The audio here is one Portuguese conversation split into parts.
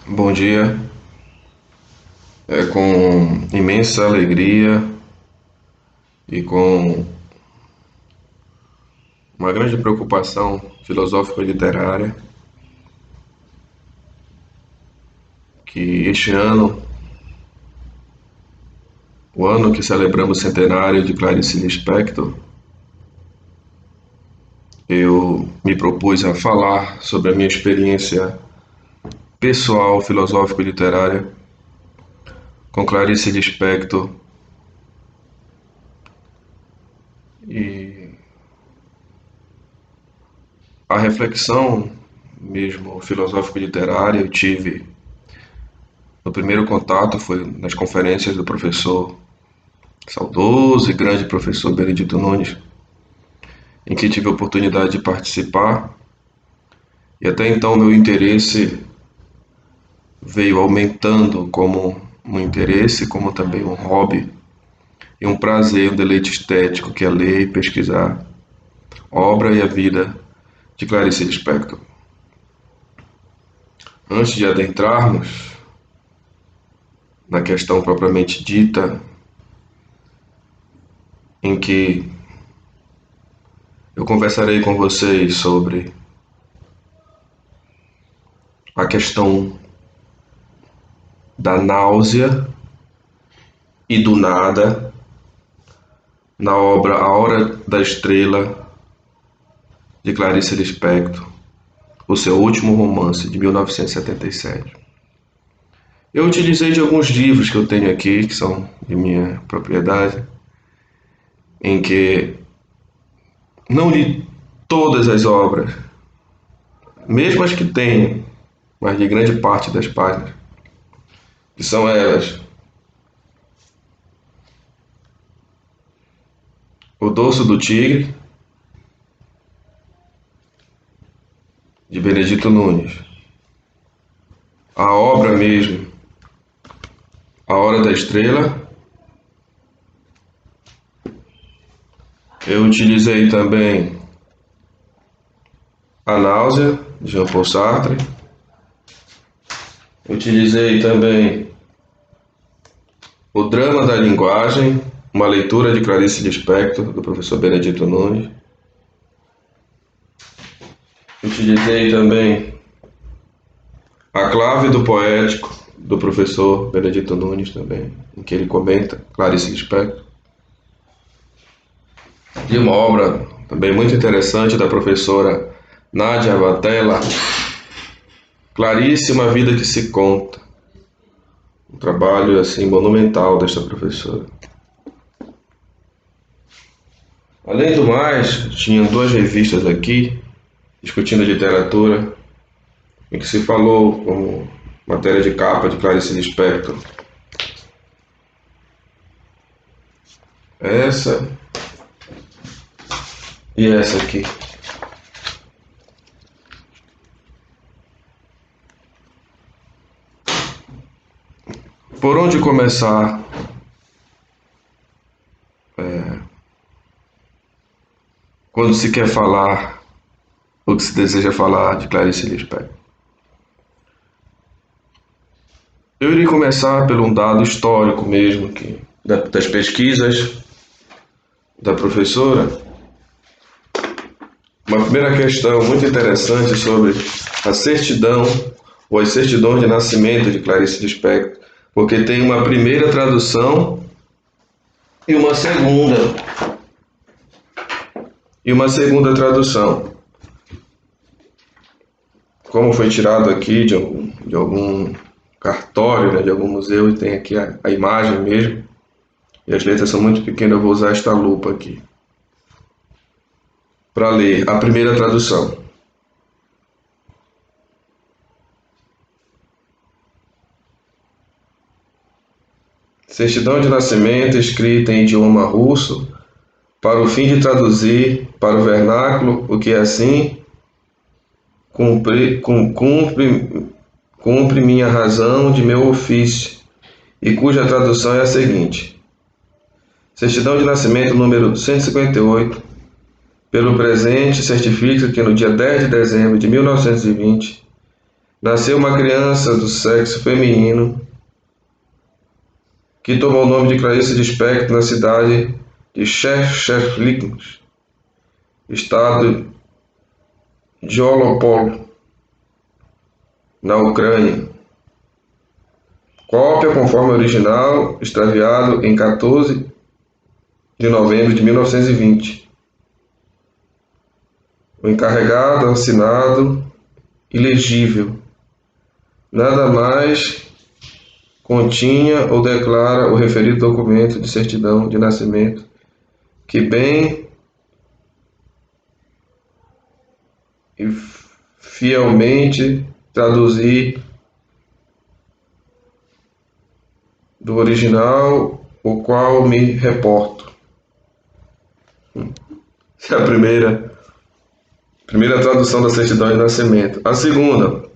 Bom dia. É com imensa alegria e com uma grande preocupação filosófica e literária que este ano, o ano que celebramos o centenário de Clarice Lispector, eu me propus a falar sobre a minha experiência pessoal, filosófica e literária com Clarice Lispector e a reflexão mesmo filosófica e literária eu tive no primeiro contato foi nas conferências do professor saudoso e grande professor Benedito Nunes, em que tive a oportunidade de participar, e até então meu interesse veio aumentando como um interesse, como também um hobby e um prazer, um deleite estético que é ler e pesquisar a obra e a vida de Clarice Lispector. Antes de adentrarmos na questão propriamente dita, em que eu conversarei com vocês sobre a questão da náusea e do nada na obra A Hora da Estrela de Clarice Lispector, o seu último romance de 1977. Eu utilizei de alguns livros que eu tenho aqui, que são de minha propriedade, em que não li todas as obras, mesmo as que tenho, mas de grande parte das páginas, que são elas: O Dorso do Tigre, de Benedito Nunes, a obra mesmo, A Hora da Estrela. Eu utilizei também A Náusea, de Jean-Paul Sartre. Utilizei também O Drama da Linguagem, uma leitura de Clarice Lispector, do professor Benedito Nunes. Utilizei também A Clave do Poético, do professor Benedito Nunes também, em que ele comenta Clarice Lispector. E uma obra também muito interessante da professora Nádia Vatela, Clarice, uma vida que se conta. Um trabalho assim monumental desta professora. Além do mais, tinham duas revistas aqui discutindo literatura, em que se falou como matéria de capa de Clarice Lispector. Essa e essa aqui. Por onde começar quando se quer falar o que se deseja falar de Clarice Lispector? Eu irei começar por um dado histórico mesmo, das pesquisas da professora. Uma primeira questão muito interessante sobre a certidão ou as certidões de nascimento de Clarice Lispector, porque tem uma primeira tradução e uma segunda tradução. Como foi tirado aqui de algum cartório, né, de algum museu, e tem aqui a imagem mesmo, e as letras são muito pequenas, eu vou usar esta lupa aqui para ler a primeira tradução. Certidão de nascimento escrita em idioma russo para o fim de traduzir para o vernáculo o que assim cumpre minha razão de meu ofício, e cuja tradução é a seguinte: certidão de nascimento número 158, pelo presente certifica que no dia 10 de dezembro de 1920 nasceu uma criança do sexo feminino que tomou o nome de Clarice Lispector na cidade de Shevchenko, estado de Olopol, na Ucrânia. Cópia conforme original, extraviado em 14 de novembro de 1920. O encarregado, assinado, ilegível. Nada mais continha ou declara o referido documento de certidão de nascimento, que bem e fielmente traduzir do original, o qual me reporto. Essa é a primeira tradução da certidão de nascimento. A segunda: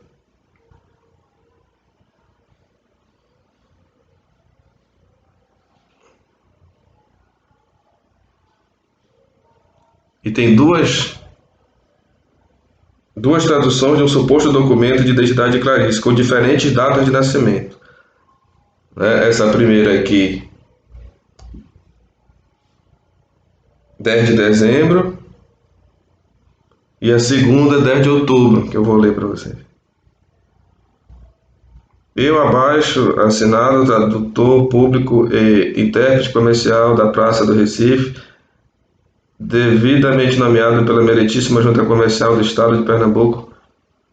e tem duas traduções de um suposto documento de identidade de Clarice, com diferentes datas de nascimento. Essa primeira aqui, 10 de dezembro, e a segunda, 10 de outubro, que eu vou ler para vocês. Eu abaixo, assinado, tradutor público e intérprete comercial da Praça do Recife, devidamente nomeado pela Meritíssima Junta Comercial do Estado de Pernambuco,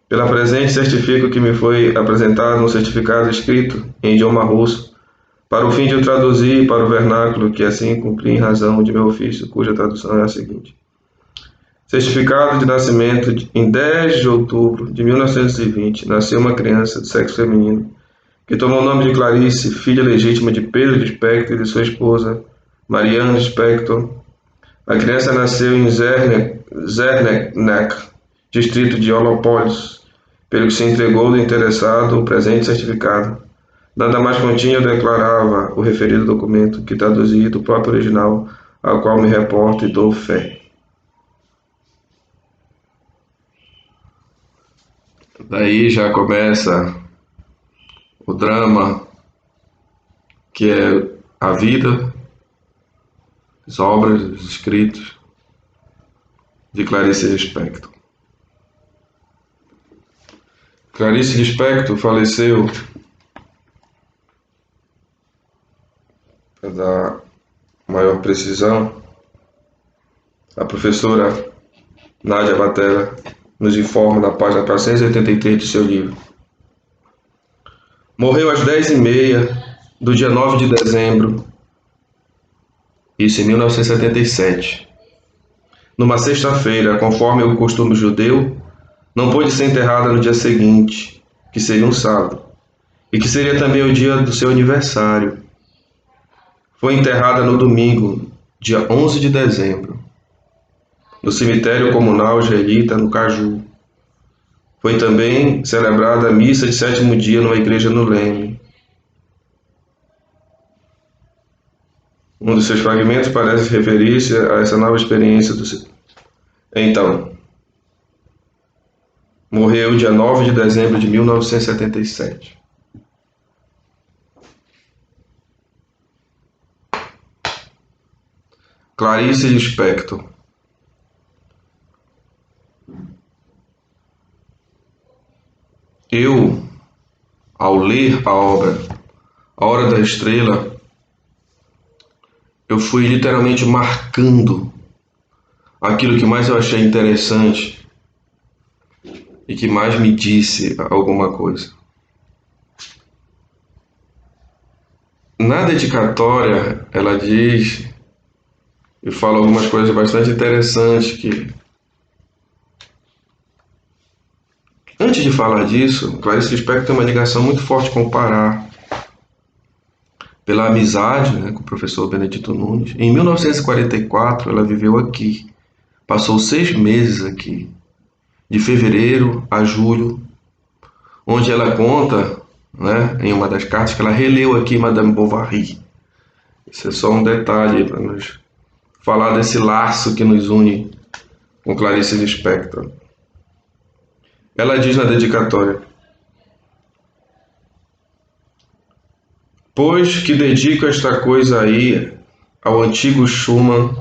pela presente certifico que me foi apresentado um certificado escrito em idioma russo, para o fim de o traduzir para o vernáculo, que assim cumpri em razão de meu ofício, cuja tradução é a seguinte: certificado de nascimento em 10 de outubro de 1920, nasceu uma criança de sexo feminino, que tomou o nome de Clarice, filha legítima de Pedro Lispector e de sua esposa, Mariana Lispector. A criança nasceu em Zernec, distrito de Olopólis, pelo que se entregou do interessado o presente certificado. Nada mais continha ou declarava o referido documento, que traduzia do próprio original, ao qual me reporto e dou fé. Daí já começa o drama, que é a vida, as obras, os escritos de Clarice Lispector. Clarice Lispector faleceu, para dar maior precisão, a professora Nádia Batella nos informa na página 483 de seu livro. Morreu às 10h30 do dia 9 de dezembro, isso em 1977. Numa sexta-feira, conforme o costume judeu, não pôde ser enterrada no dia seguinte, que seria um sábado, e que seria também o dia do seu aniversário. Foi enterrada no domingo, dia 11 de dezembro, no cemitério comunal israelita, no Caju. Foi também celebrada a missa de sétimo dia numa igreja no Leme. Um dos seus fragmentos parece referir-se a essa nova experiência do Então, morreu dia 9 de dezembro de 1977. Clarice Lispector. Eu, ao ler a obra A Hora da Estrela, eu fui literalmente marcando aquilo que mais eu achei interessante e que mais me disse alguma coisa. Na dedicatória, ela diz e fala algumas coisas bastante interessantes que, antes de falar disso, Clarice Lispector tem uma ligação muito forte com o Pará, pela amizade, com o professor Benedito Nunes. Em 1944, ela viveu aqui, passou 6 meses aqui, de fevereiro a julho, onde ela conta, em uma das cartas, que ela releu aqui Madame Bovary. Isso é só um detalhe para nos falar desse laço que nos une com Clarice Lispector. Ela diz na dedicatória: Pois que dedico esta coisa aí ao antigo Schumann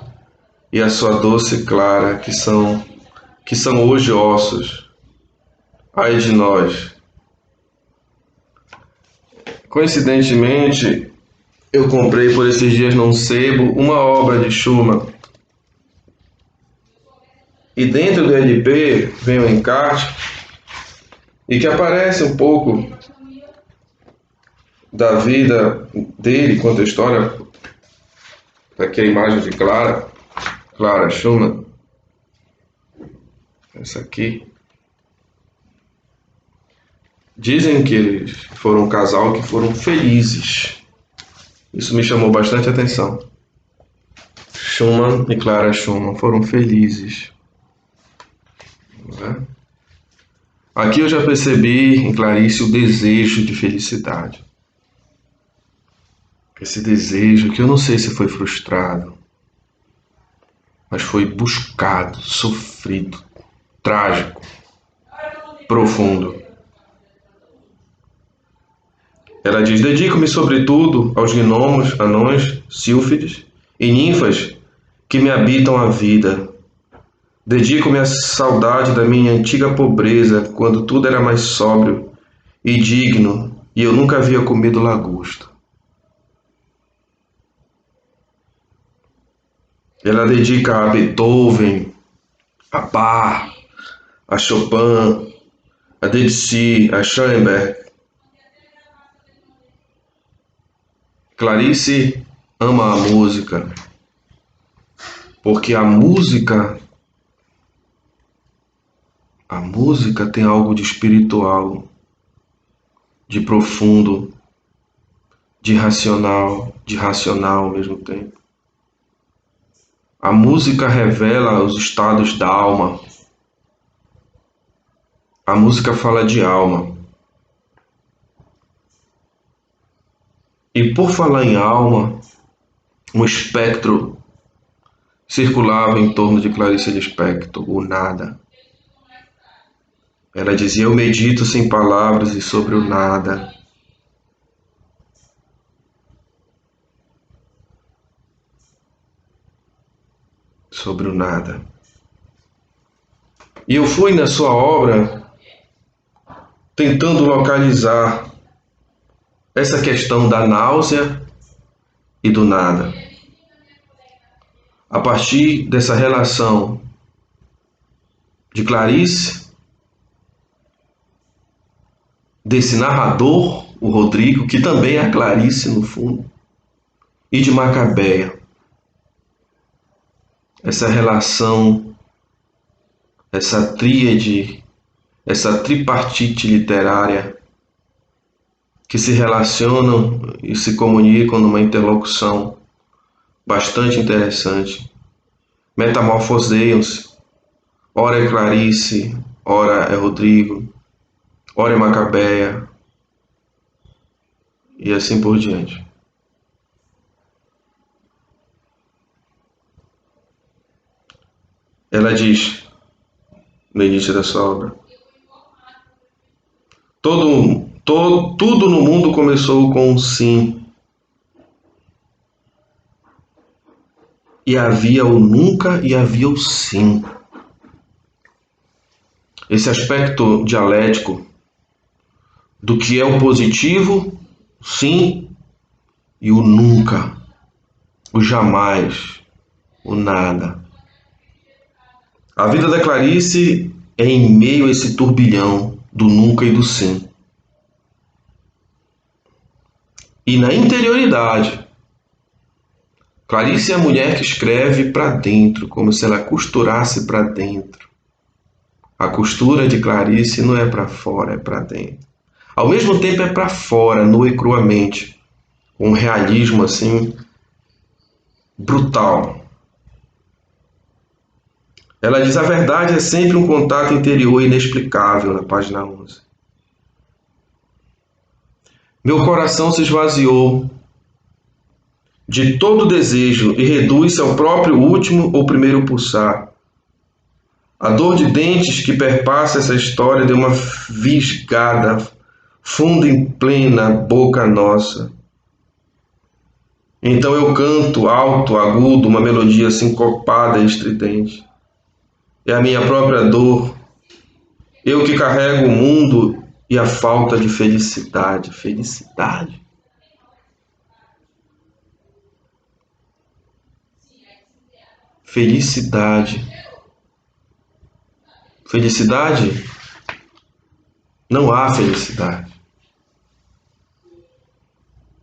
e à sua doce Clara, que são hoje ossos. Ai de nós. Coincidentemente, eu comprei por esses dias num sebo uma obra de Schumann. E dentro do LP vem um encarte e que aparece um pouco da vida dele, conta a história. Aqui a imagem de Clara Schumann. Essa aqui. Dizem que eles foram um casal que foram felizes. Isso me chamou bastante atenção. Schumann e Clara Schumann foram felizes. Né? Aqui eu já percebi em Clarice o desejo de felicidade. Esse desejo que eu não sei se foi frustrado, mas foi buscado, sofrido, trágico, profundo. Ela diz: dedico-me sobretudo aos gnomos, anões, sílfides e ninfas que me habitam a vida. Dedico-me à saudade da minha antiga pobreza, quando tudo era mais sóbrio e digno, e eu nunca havia comido lagosta. Ela dedica a Beethoven, a Bach, a Chopin, a Debussy, a Schoenberg. Clarice ama a música, porque a música tem algo de espiritual, de profundo, de racional ao mesmo tempo. A música revela os estados da alma. A música fala de alma. E por falar em alma, um espectro circulava em torno de Clarice Lispector, o nada. Ela dizia: eu medito sem palavras e sobre o nada. Sobre o nada. E eu fui na sua obra tentando localizar essa questão da náusea e do nada. A partir dessa relação de Clarice, desse narrador, o Rodrigo, que também é a Clarice no fundo, e de Macabeia. Essa relação, essa tríade, essa tripartite literária que se relacionam e se comunicam numa interlocução bastante interessante. Metamorfoseiam-se. Ora é Clarice, ora é Rodrigo, ora é Macabeia, e assim por diante. Ela diz, no início da sua obra: tudo no mundo começou com um sim. E havia o nunca e havia o sim. Esse aspecto dialético do que é o positivo, sim, e o nunca, o jamais, o nada. A vida da Clarice é em meio a esse turbilhão do nunca e do sim. E na interioridade, Clarice é a mulher que escreve para dentro, como se ela costurasse para dentro. A costura de Clarice não é para fora, é para dentro. Ao mesmo tempo é para fora, nua e cruamente, com um realismo assim brutal. Ela diz: a verdade é sempre um contato interior inexplicável, na página 11. Meu coração se esvaziou de todo desejo e reduz-se ao próprio último ou primeiro pulsar. A dor de dentes que perpassa essa história deu uma visgada funda em plena boca nossa. Então eu canto alto, agudo, uma melodia sincopada e estridente. É a minha própria dor, eu que carrego o mundo e a falta de felicidade. Felicidade. Felicidade. Felicidade? Não há felicidade.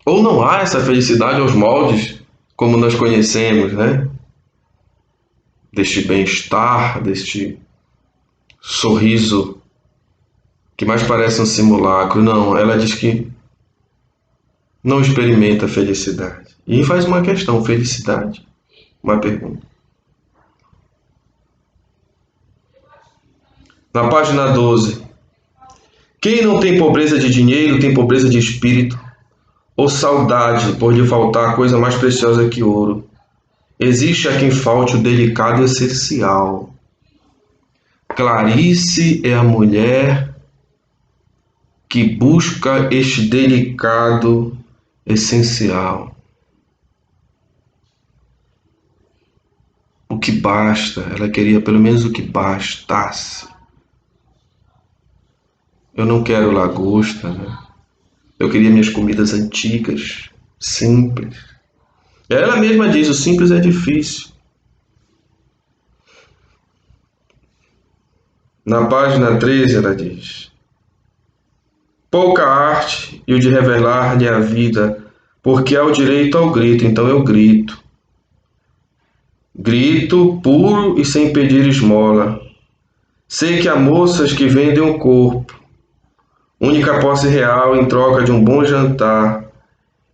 Ou não há essa felicidade aos moldes como nós conhecemos, né? Deste bem-estar, deste sorriso que mais parece um simulacro. Não, ela diz que não experimenta felicidade. E faz uma questão, felicidade? Uma pergunta. Na página 12. Quem não tem pobreza de dinheiro tem pobreza de espírito, ou saudade por lhe faltar coisa mais preciosa que ouro. Existe a quem falte o delicado essencial. Clarice é a mulher que busca este delicado essencial. O que basta, ela queria pelo menos o que bastasse. Eu não quero lagosta, né? Eu queria minhas comidas antigas, simples. Ela mesma diz, o simples é difícil. Na página 13 ela diz: pouca arte e o de revelar-lhe a vida, porque há o direito ao grito, então eu grito. Grito puro e sem pedir esmola. Sei que há moças que vendem o corpo, única posse real em troca de um bom jantar,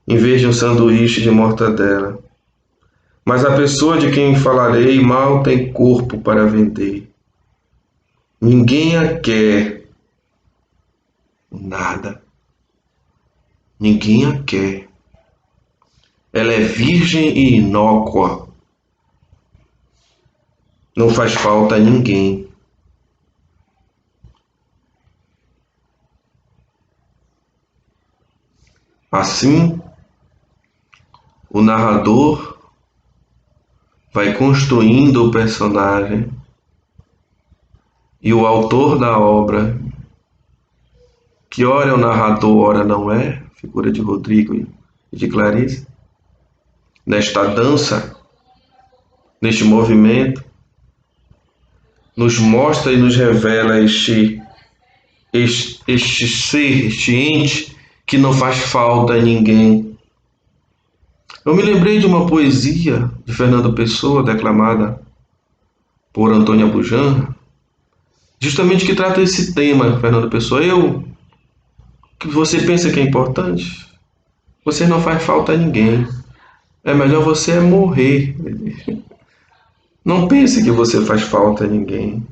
em vez de um sanduíche de mortadela. Mas a pessoa de quem falarei mal tem corpo para vender. Ninguém a quer. Nada. Ninguém a quer. Ela é virgem e inócua. Não faz falta a ninguém. Assim, o narrador vai construindo o personagem e o autor da obra, que ora é o narrador, ora não é, figura de Rodrigo e de Clarice, nesta dança, neste movimento, nos mostra e nos revela este ser, este ente que não faz falta a ninguém. Eu me lembrei de uma poesia de Fernando Pessoa, declamada por Antônia Bujanra, justamente que trata esse tema, Fernando Pessoa. Que você pensa que é importante, você não faz falta a ninguém. É melhor você morrer. Não pense que você faz falta a ninguém.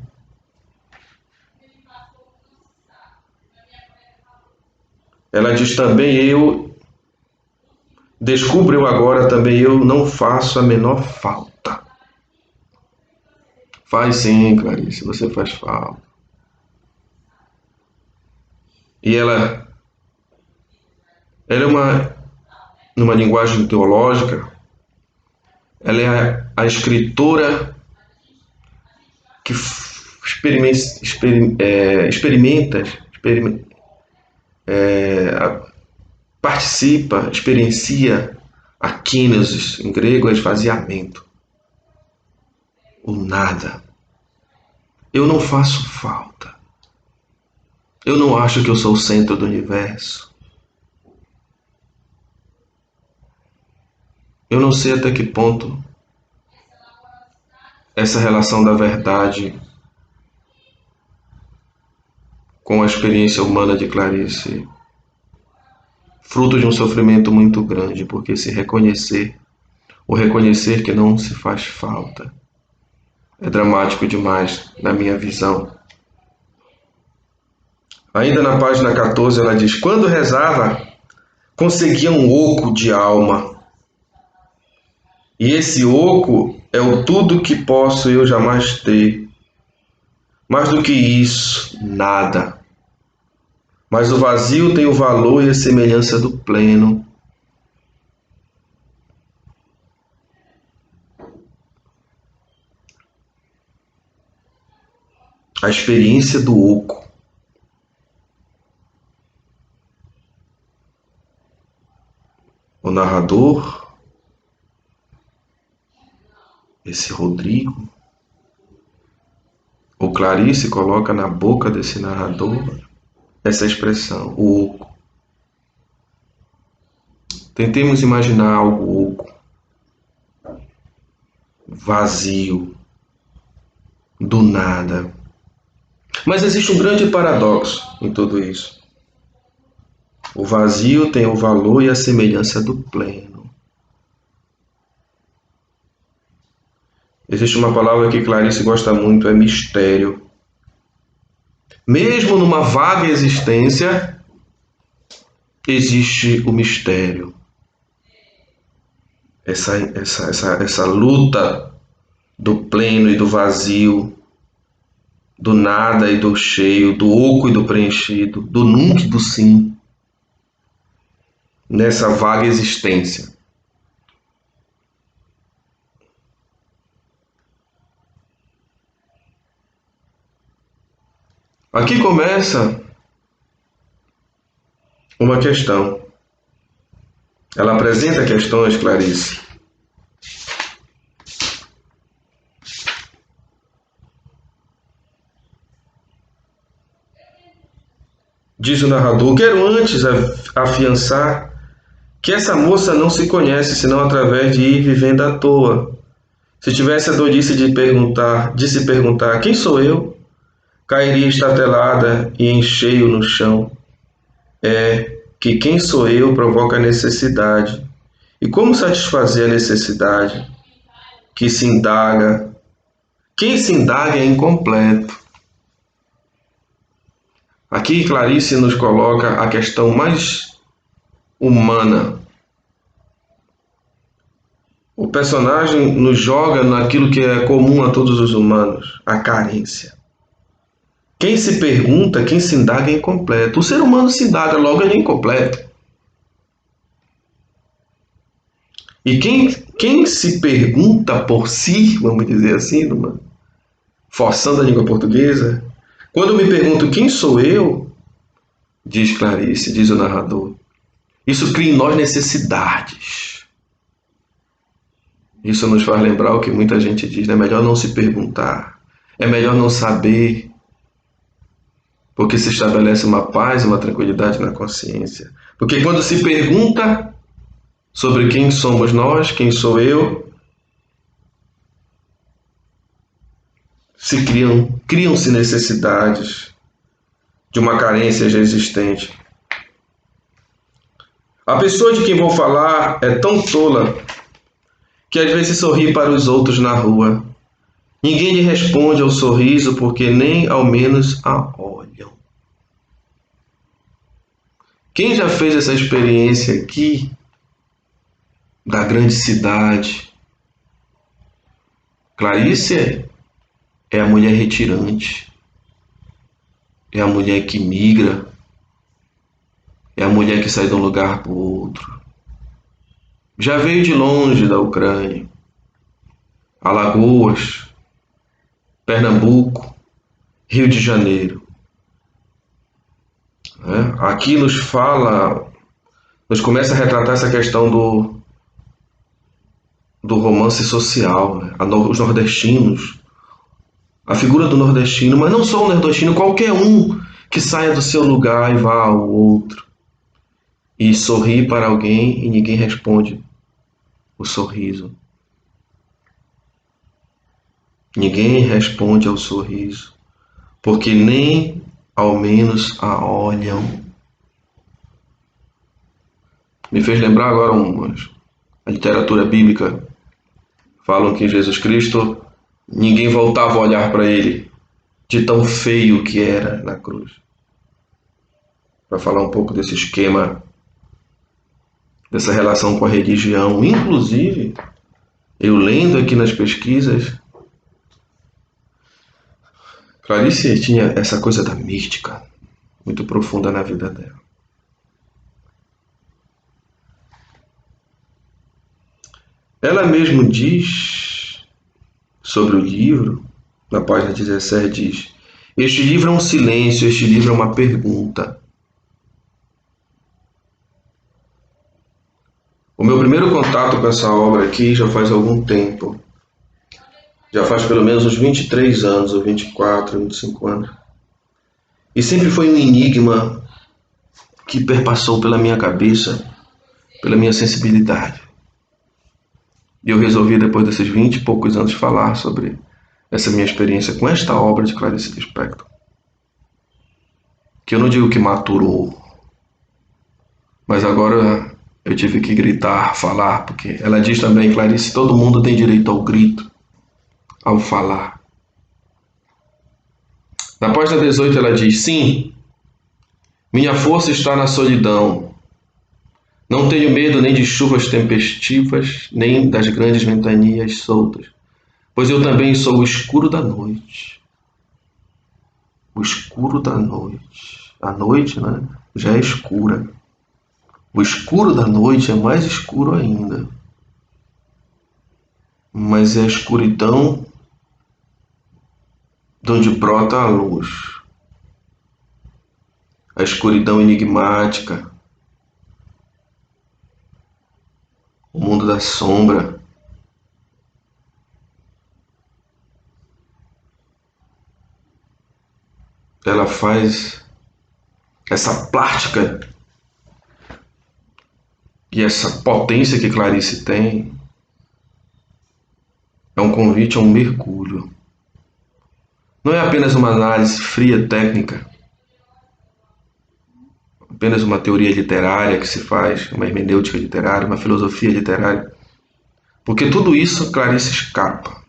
Ela diz também, descubro eu agora também, eu não faço a menor falta. Faz sim, Clarice, você faz falta. E ela é numa linguagem teológica, ela é a escritora que participa, experiencia a kínesis, em grego é esvaziamento, o nada. Eu não faço falta. Eu não acho que eu sou o centro do universo. Eu não sei até que ponto essa relação da verdade com a experiência humana de Clarice, fruto de um sofrimento muito grande, porque o reconhecer que não se faz falta, é dramático demais na minha visão. Ainda na página 14 ela diz: quando rezava, conseguia um oco de alma. E esse oco é o tudo que posso eu jamais ter. Mais do que isso, nada. Mas o vazio tem o valor e a semelhança do pleno. a experiência do oco. O narrador, esse Rodrigo, o Clarice coloca na boca desse narrador essa expressão, o oco. Tentemos imaginar algo oco, vazio, do nada. Mas existe um grande paradoxo em tudo isso. O vazio tem o valor e a semelhança do pleno. Existe uma palavra que Clarice gosta muito, é mistério. Mesmo numa vaga existência, existe o mistério. Essa luta do pleno e do vazio, do nada e do cheio, do oco e do preenchido, do nunca e do sim, nessa vaga existência. Aqui começa uma questão. Ela apresenta questões, Clarice. Diz o narrador: quero antes afiançar que essa moça não se conhece senão através de ir vivendo à toa. Se tivesse a doidice de se perguntar quem sou eu, cairia estatelada e em cheio no chão. É que quem sou eu provoca necessidade. E como satisfazer a necessidade que se indaga? Quem se indaga é incompleto. Aqui Clarice nos coloca a questão mais humana. O personagem nos joga naquilo que é comum a todos os humanos, a carência. Quem se pergunta, quem se indaga é incompleto. O ser humano se indaga, logo ele é incompleto. E quem se pergunta por si, vamos dizer assim, forçando a língua portuguesa, quando eu me pergunto quem sou eu, diz Clarice, diz o narrador, isso cria em nós necessidades. Isso nos faz lembrar o que muita gente diz, é melhor não se perguntar, é melhor não saber, porque se estabelece uma paz e uma tranquilidade na consciência. Porque quando se pergunta sobre quem somos nós, quem sou eu, criam-se necessidades de uma carência já existente. A pessoa de quem vou falar é tão tola que às vezes sorri para os outros na rua. Ninguém lhe responde ao sorriso porque nem ao menos a olham. Quem já fez essa experiência aqui da grande cidade? Clarice é a mulher retirante, é a mulher que migra, é a mulher que sai de um lugar para o outro. Já veio de longe da Ucrânia, Alagoas, Pernambuco, Rio de Janeiro. Aqui nos começa a retratar essa questão do romance social, né? Os nordestinos, a figura do nordestino, mas não só o nordestino, qualquer um que saia do seu lugar e vá ao outro e sorri para alguém e ninguém responde o sorriso. Ninguém responde ao sorriso, porque nem ao menos a olham. Me fez lembrar agora a literatura bíblica. Falam que Jesus Cristo, ninguém voltava a olhar para ele, de tão feio que era na cruz. Para falar um pouco desse esquema, dessa relação com a religião. Inclusive, eu lendo aqui nas pesquisas, Clarice tinha essa coisa da mística muito profunda na vida dela. Ela mesmo diz sobre o livro, na página 17, diz: Este livro é um silêncio, este livro é uma pergunta. O meu primeiro contato com essa obra aqui já faz algum tempo. Já faz pelo menos uns 23 anos, ou 24, 25 anos. E sempre foi um enigma que perpassou pela minha cabeça, pela minha sensibilidade. E eu resolvi, depois desses 20 e poucos anos, falar sobre essa minha experiência com esta obra de Clarice Lispector. Que eu não digo que maturou, mas agora eu tive que gritar, falar, porque ela diz também, Clarice, todo mundo tem direito ao grito, ao falar. Na página 18 ela diz, sim, minha força está na solidão. Não tenho medo nem de chuvas tempestivas, nem das grandes ventanias soltas, pois eu também sou o escuro da noite. O escuro da noite. A noite, né, já é escura. O escuro da noite é mais escuro ainda. Mas é a escuridão de onde brota a luz. A escuridão enigmática. O mundo da sombra. Ela faz essa plástica e essa potência que Clarice tem é um convite a um mergulho. Não é apenas uma análise fria técnica, apenas uma teoria literária que se faz, uma hermenêutica literária, uma filosofia literária, porque tudo isso Clarice escapa.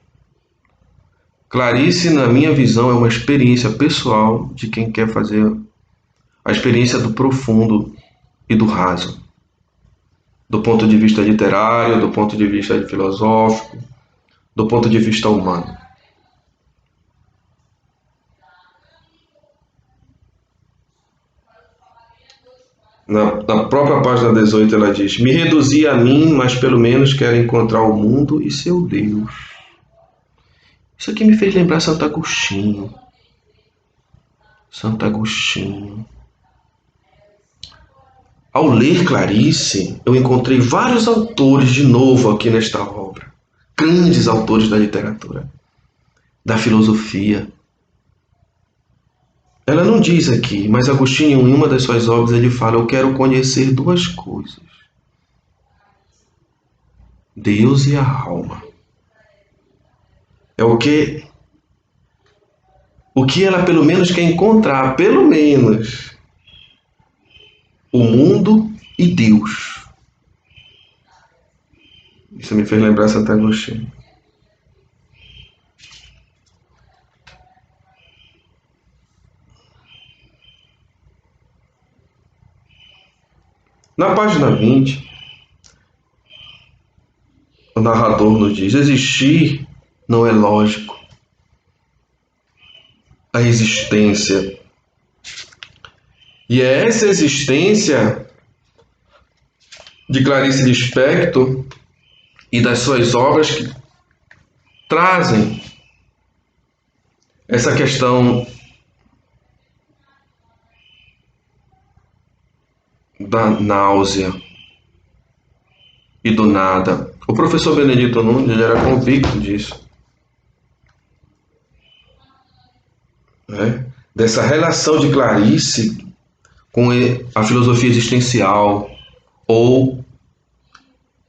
Clarice, na minha visão, é uma experiência pessoal de quem quer fazer a experiência do profundo e do raso, do ponto de vista literário, do ponto de vista filosófico, do ponto de vista humano. Na própria página 18 ela diz, me reduzi a mim, mas pelo menos quero encontrar o mundo e seu Deus. Isso aqui me fez lembrar Santo Agostinho. Santo Agostinho. Ao ler Clarice, eu encontrei vários autores de novo aqui nesta obra. Grandes autores da literatura, da filosofia. Ela não diz aqui, mas Agostinho, em uma das suas obras, ele fala, eu quero conhecer duas coisas. Deus e a alma. É o que ela pelo menos quer encontrar, pelo menos, o mundo e Deus. Isso me fez lembrar Santo Agostinho. Na página 20, o narrador nos diz, existir não é lógico. A existência. E é essa existência de Clarice Lispector e das suas obras que trazem essa questão da náusea e do nada. O professor Benedito Nunes ele era convicto disso, né? Dessa relação de Clarice com a filosofia existencial ou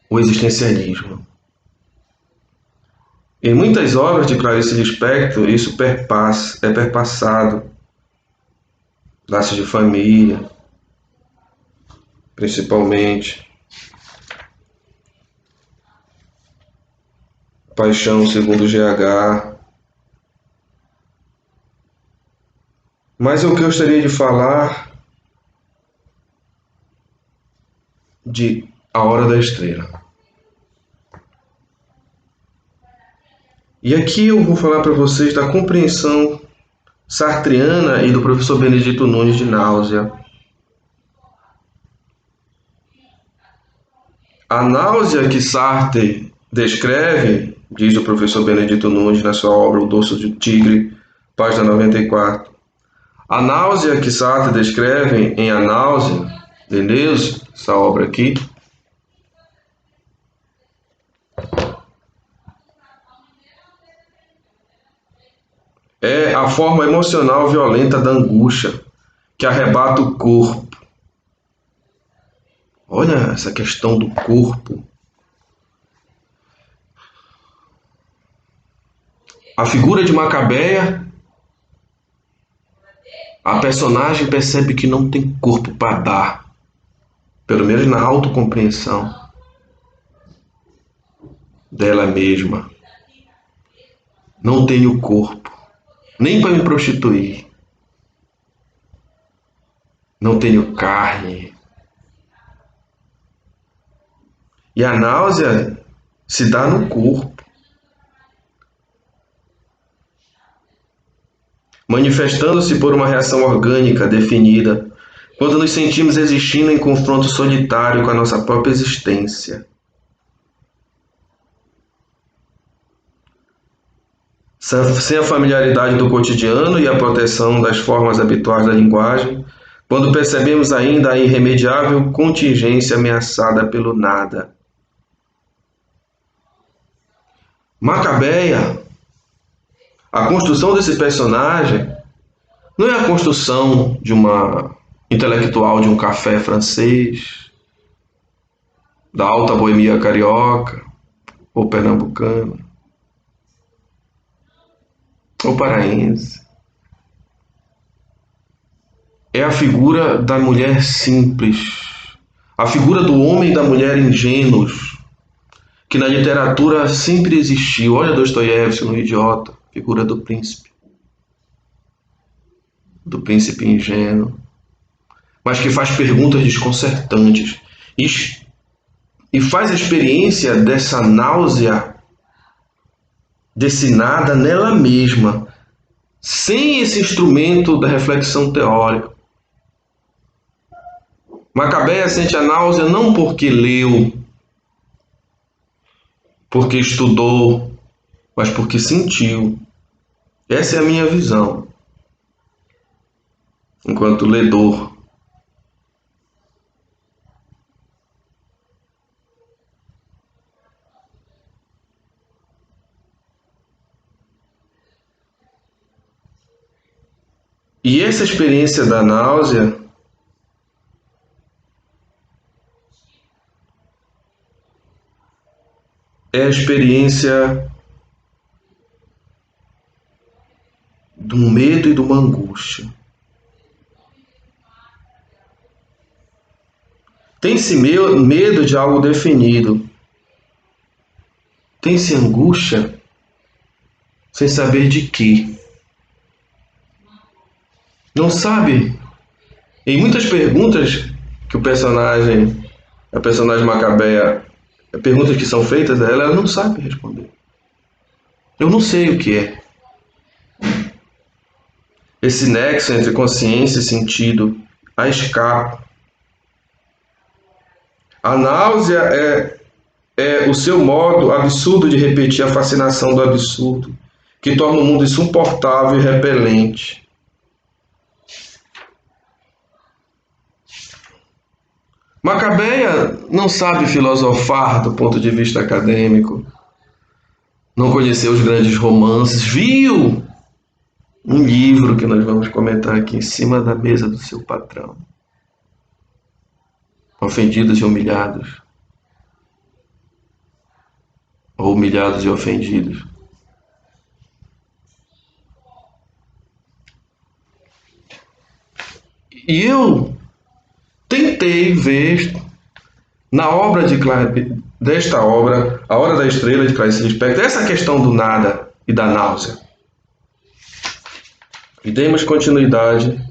o existencialismo. Em muitas obras de Clarice Lispector, isso é perpassado. Laços de família, principalmente. Paixão segundo GH. Mas o que eu gostaria de falar de A Hora da Estrela. E aqui eu vou falar para vocês da compreensão sartreana e do professor Benedito Nunes de náusea. A náusea que Sartre descreve, diz o professor Benedito Nunes na sua obra O Dorso do Tigre, página 94. A náusea que Sartre descreve em A Náusea, Deleuze, essa obra aqui, é a forma emocional violenta da angústia que arrebata o corpo. Olha essa questão do corpo. A figura de Macabeia, a personagem percebe que não tem corpo para dar, pelo menos na autocompreensão dela mesma. Não tenho corpo, nem para me prostituir. Não tenho carne. E a náusea se dá no corpo, manifestando-se por uma reação orgânica definida, quando nos sentimos existindo em confronto solitário com a nossa própria existência. Sem a familiaridade do cotidiano e a proteção das formas habituais da linguagem, quando percebemos ainda a irremediável contingência ameaçada pelo nada. Macabeia, a construção desse personagem não é a construção de uma intelectual de um café francês, da alta boemia carioca ou pernambucana, ou paraense. É a figura da mulher simples, a figura do homem e da mulher ingênuos, que na literatura sempre existiu. Olha Dostoiévski no Idiota, figura do príncipe ingênuo, mas que faz perguntas desconcertantes e faz a experiência dessa náusea, desse nada nela mesma, sem esse instrumento da reflexão teórica. Macabeia sente a náusea não porque leu, porque estudou, mas porque sentiu. Essa é a minha visão, enquanto ledor. E essa experiência da náusea é a experiência de um medo e de uma angústia. Tem-se medo de algo definido. Tem-se angústia sem saber de quê. Não sabe. Em muitas perguntas que a personagem Macabeia, perguntas que são feitas a ela, ela não sabe responder. Eu não sei o que é. Esse nexo entre consciência e sentido a escapa. A náusea é o seu modo absurdo de repetir a fascinação do absurdo, que torna o mundo insuportável e repelente. Macabeia não sabe filosofar do ponto de vista acadêmico, não conheceu os grandes romances, viu um livro que nós vamos comentar aqui em cima da mesa do seu patrão. Ofendidos e humilhados. Ou humilhados e ofendidos. E eu tentei ver na obra desta obra, A Hora da Estrela, de Clarice Lispector, essa questão do nada e da náusea. E demos continuidade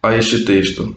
a este texto.